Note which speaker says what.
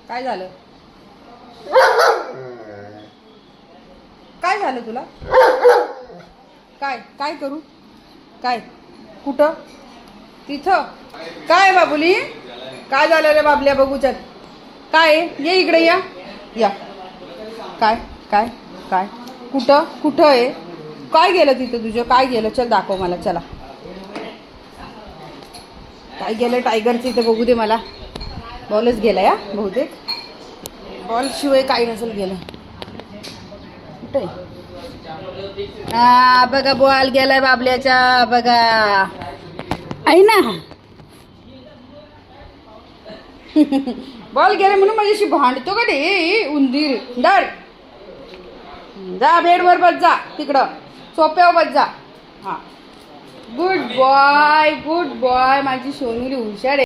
Speaker 1: काय झालं? काय झालं तुला? काय काय करू? काय? कुठं? तिथं? काय बाबुली? काय झालं रे बाबल्या? बघू चल. काय आहे? ये इकडे या. या. काय काय काय? कुठं कुठं आहे? काय गेलं तिथं तुझं? काय गेलं? चल दाखव मला. चला. काय गेलं टायगरचं इथं? बघू दे मला. बॉलच गेला या बहुतेक. बॉल शिवाय काही नसेल गेलं. कुठे? हा बघा बॉल गेलाय बाबल्याचा. बघा आहे ना. बॉल गेला म्हणून माझ्याशी भांडतो का रे उंदीर? डर जा बेडवर बस. जा तिकडं सोप्यावर बस जा. हा गुड बॉय गुड बॉय. माझी सोनूली हुशार आहे.